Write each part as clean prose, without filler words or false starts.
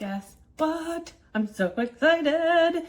guess what? I'm so excited.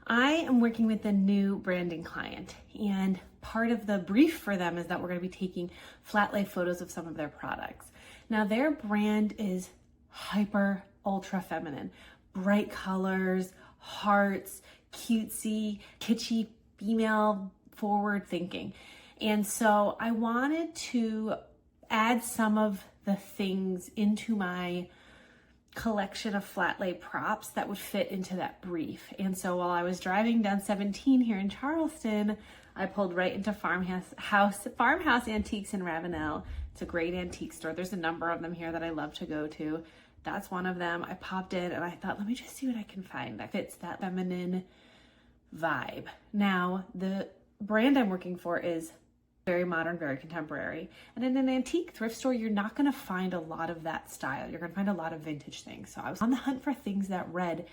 I am working with a new branding client, and part of the brief for them is that we're going to be taking flat lay photos of some of their products. Now, their brand is hyper ultra feminine, bright colors, hearts, cutesy, kitschy, female forward thinking. And so I wanted to add some of the things into my collection of flat lay props that would fit into that brief. And so while I was driving down 17 here in Charleston, I pulled right into Farmhouse Antiques in Ravenel. It's a great antique store. There's a number of them here that I love to go to. That's one of them. I popped in and I thought, let me just see what I can find that fits that feminine vibe. Now, the brand I'm working for is very modern, very contemporary. And in an antique thrift store, you're not going to find a lot of that style. You're going to find a lot of vintage things. So I was on the hunt for things that read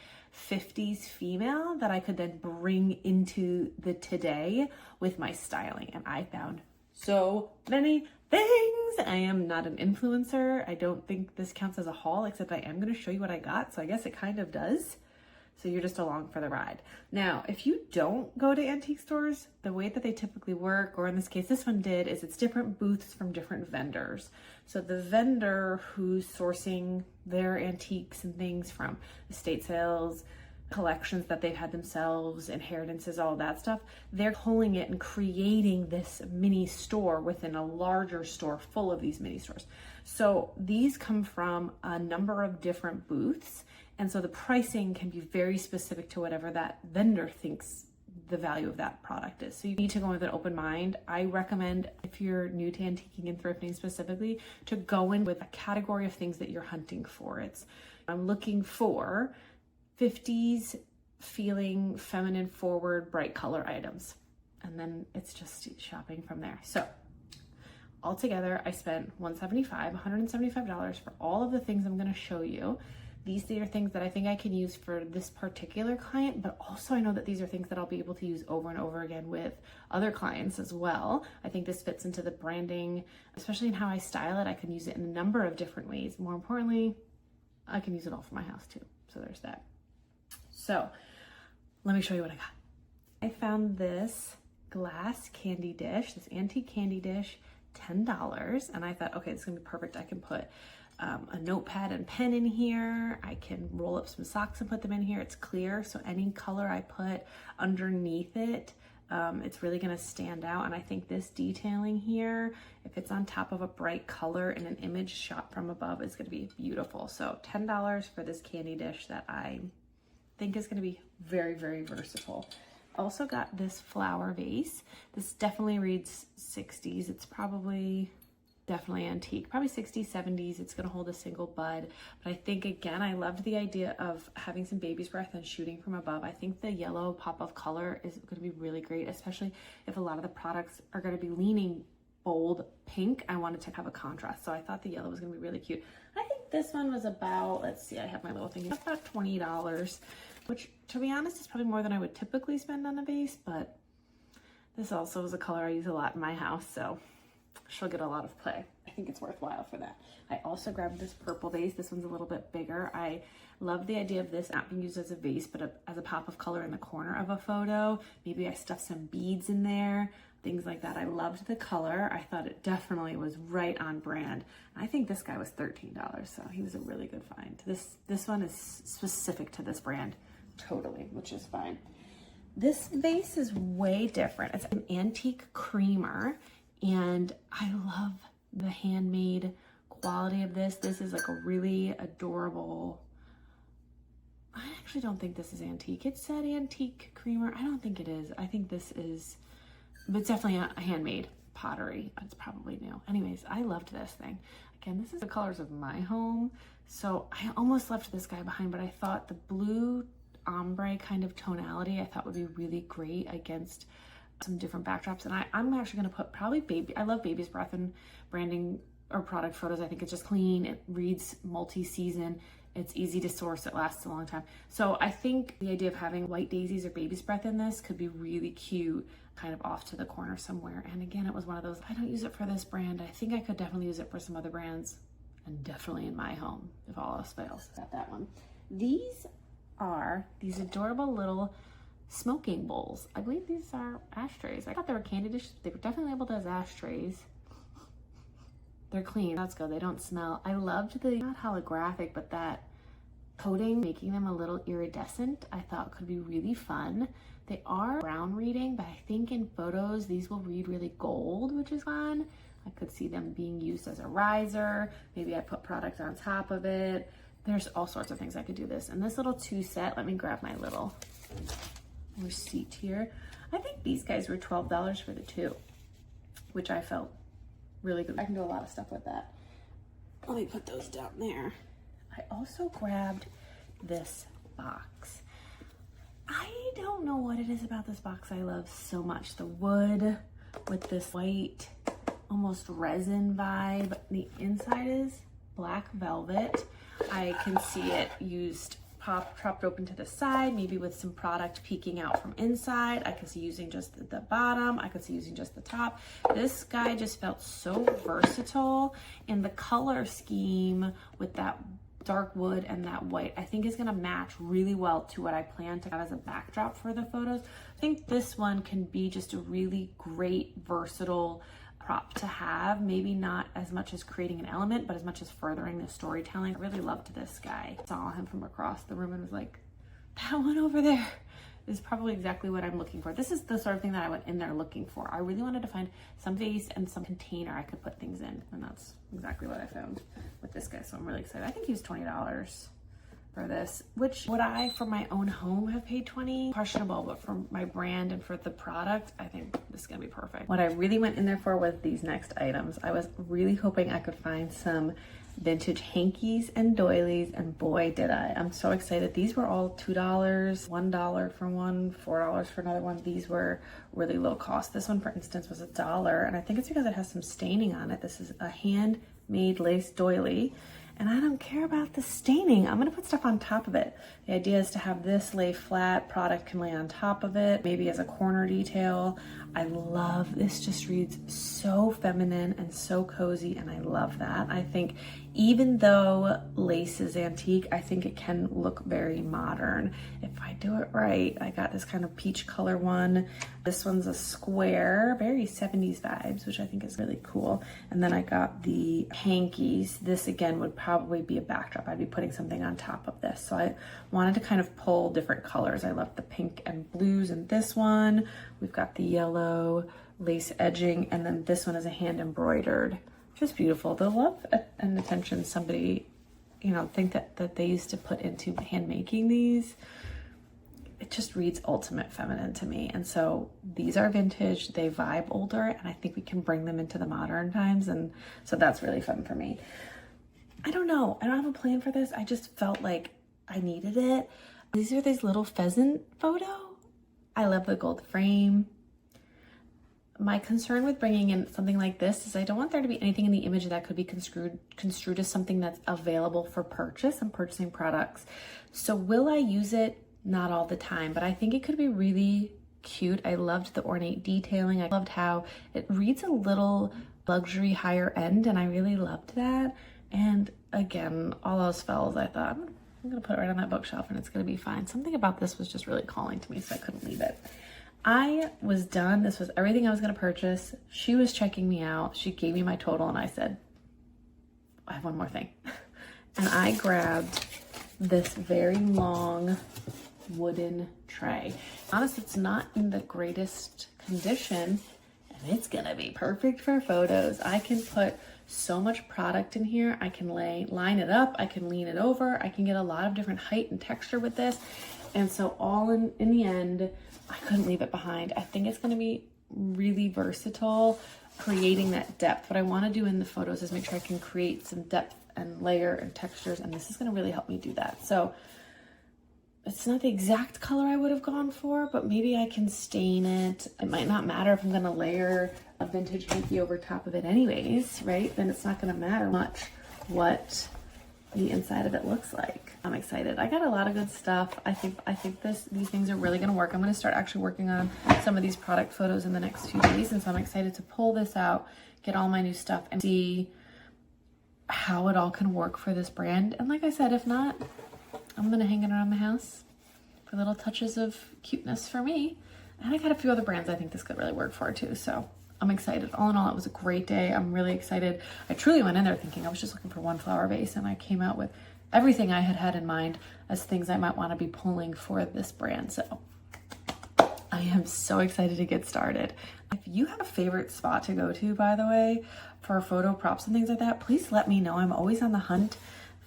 50s female that I could then bring into the today with my styling. And I found so many things. I am not an influencer. I don't think this counts as a haul, except I am going to show you what I got. So I guess it kind of does. So you're just along for the ride. Now, if you don't go to antique stores, the way that they typically work, or in this case, this one did, is it's different booths from different vendors. So the vendor who's sourcing their antiques and things from estate sales, collections that they've had themselves, inheritances, all that stuff, they're pulling it and creating this mini store within a larger store full of these mini stores. So these come from a number of different booths. And so the pricing can be very specific to whatever that vendor thinks the value of that product is. So you need to go with an open mind. I recommend, if you're new to antiquing and thrifting specifically, to go in with a category of things that you're hunting for. I'm looking for 50s feeling feminine forward, bright color items. And then it's just shopping from there. So altogether, I spent $175 for all of the things I'm going to show you. These are things that I think I can use for this particular client, but also I know that these are things that I'll be able to use over and over again with other clients as well. I think this fits into the branding, especially in how I style it. I can use it in a number of different ways. More importantly, I can use it all for my house too. So there's that. So let me show you what I got. I found this glass candy dish, this antique candy dish, $10. And I thought, okay, this is gonna be perfect. I can put a notepad and pen in here. I can roll up some socks and put them in here. It's clear, so any color I put underneath it, it's really gonna stand out. And I think this detailing here, if it's on top of a bright color in an image shot from above, is gonna be beautiful. So $10 for this candy dish that I think is gonna be very, very versatile. Also got this flower vase. This definitely reads 60s. It's probably definitely antique, probably 60s, 70s. It's gonna hold a single bud. But I think, again, I loved the idea of having some baby's breath and shooting from above. I think the yellow pop of color is gonna be really great, especially if a lot of the products are gonna be leaning bold pink. I wanted to have a contrast. So I thought the yellow was gonna be really cute. I think this one was about, let's see, I have my little thing here, about $20, which, to be honest, is probably more than I would typically spend on a vase, but this also is a color I use a lot in my house, so she'll get a lot of play. I think it's worthwhile for that. I also grabbed this purple vase. This one's a little bit bigger. I love the idea of this not being used as a vase, but as a pop of color in the corner of a photo. Maybe I stuffed some beads in there, things like that. I loved the color. I thought it definitely was right on brand. I think this guy was $13, so he was a really good find. This one is specific to this brand, totally, which is fine. This vase is way different. It's an antique creamer, and I love the handmade quality of this. This is like a really adorable, I actually don't think this is antique. It said antique creamer. I don't think it is. I think this is, but it's definitely a handmade pottery. It's probably new. Anyways, I loved this thing. Again, this is the colors of my home. So I almost left this guy behind, but I thought the blue ombre kind of tonality I thought would be really great against some different backdrops. And I'm actually going to put probably I love baby's breath and branding or product photos. I think it's just clean. It reads multi-season. It's easy to source. It lasts a long time. So I think the idea of having white daisies or baby's breath in this could be really cute, kind of off to the corner somewhere. And again, it was one of those, I don't use it for this brand. I think I could definitely use it for some other brands, and definitely in my home if all else fails. Got that one. These are these adorable little smoking bowls. I believe these are ashtrays. I thought they were candy dishes. They were definitely labeled as ashtrays. They're clean. That's good. They don't smell. I loved the, not holographic, but that coating, making them a little iridescent, I thought could be really fun. They are brown reading, but I think in photos, these will read really gold, which is fun. I could see them being used as a riser. Maybe I put product on top of it. There's all sorts of things I could do this. And this little 2 set, let me grab my little receipt here. I think these guys were $12 for the 2, which I felt really good. I can do a lot of stuff with that. Let me put those down there. I also grabbed this box. I don't know what it is about this box I love so much. The wood with this white, almost resin vibe. The inside is black velvet. I can see it used, propped open to the side, maybe with some product peeking out from inside. I could see using just the bottom. I could see using just the top. This guy just felt so versatile, and the color scheme with that dark wood and that white, I think is gonna match really well to what I plan to have as a backdrop for the photos. I think this one can be just a really great, versatile prop to have. Maybe not as much as creating an element, but as much as furthering the storytelling. I really loved this guy. Saw him from across the room and was like, that one over there is probably exactly what I'm looking for. This is the sort of thing that I went in there looking for. I really wanted to find some vase and some container I could put things in, and that's exactly what I found with this guy, so I'm really excited. I think he was $20 for this, which would I, for my own home, have paid $20? Questionable, but for my brand and for the product, I think this is gonna be perfect. What I really went in there for was these next items. I was really hoping I could find some vintage hankies and doilies, and boy did I. I'm so excited. These were all $2, $1 for one, $4 for another one. These were really low cost. This one, for instance, was $1, and I think it's because it has some staining on it. This is a handmade lace doily, and I don't care about the staining. I'm gonna put stuff on top of it. The idea is to have this lay flat, product can lay on top of it, maybe as a corner detail. I love, this just reads so feminine and so cozy, and I love that. I think even though lace is antique, I think it can look very modern if I do it right. I got this kind of peach color one. This one's a square, very 70s vibes, which I think is really cool. And then I got the hankies. This again would probably be a backdrop. I'd be putting something on top of this. So I wanted to kind of pull different colors. I love the pink and blues in this one. We've got the yellow lace edging, and then this one is a hand embroidered. Just beautiful. The love and attention somebody, you know, think that they used to put into hand making these, it just reads ultimate feminine to me. And so these are vintage, they vibe older, and I think we can bring them into the modern times, and so that's really fun for me. I don't know, I don't have a plan for this. I just felt like I needed it. These are this little pheasant photo. I love the gold frame. My concern with bringing in something like this is I don't want there to be anything in the image that could be construed as something that's available for purchase. I'm purchasing products. So will I use it? Not all the time, but I think it could be really cute. I loved the ornate detailing. I loved how it reads a little luxury higher end, and I really loved that. And again, all else fails, I thought, I'm gonna put it right on that bookshelf and it's gonna be fine. Something about this was just really calling to me, so I couldn't leave it. I was done. This was everything I was gonna purchase. She was checking me out. She gave me my total, and I said, I have one more thing. And I grabbed this very long wooden tray. Honestly, it's not in the greatest condition, and it's gonna be perfect for photos. I can put so much product in here. I can line it up, I can lean it over, I can get a lot of different height and texture with this. And so all in the end, I couldn't leave it behind. I think it's gonna be really versatile, creating that depth. What I wanna do in the photos is make sure I can create some depth and layer and textures, and this is gonna really help me do that. So it's not the exact color I would have gone for, but maybe I can stain it. It might not matter if I'm gonna layer a vintage hanky over top of it anyways, right? Then it's not gonna matter much what the inside of it looks like. I'm excited. I got a lot of good stuff. I think these things are really gonna work. I'm gonna start actually working on some of these product photos in the next few days, and so I'm excited to pull this out, get all my new stuff, and see how it all can work for this brand. And like I said, if not, I'm gonna hang it around my house for little touches of cuteness for me. And I got a few other brands I think this could really work for too, so I'm excited. All in all, it was a great day. I'm really excited. I truly went in there thinking I was just looking for one flower vase, and I came out with everything I had had in mind as things I might want to be pulling for this brand. So I am so excited to get started. If you have a favorite spot to go to, by the way, for photo props and things like that, please let me know. I'm always on the hunt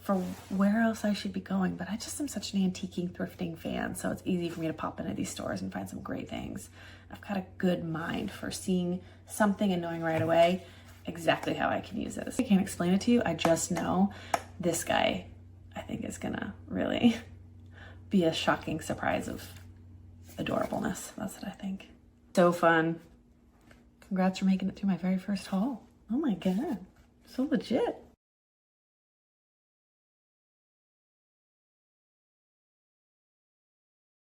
for where else I should be going, but I just am such an antiquing, thrifting fan, so it's easy for me to pop into these stores and find some great things. I've got a good mind for seeing something and knowing right away exactly how I can use it. I can't explain it to you. I just know this guy, I think, is gonna really be a shocking surprise of adorableness. That's what I think. So fun. Congrats for making it through my very first haul. Oh my God, so legit.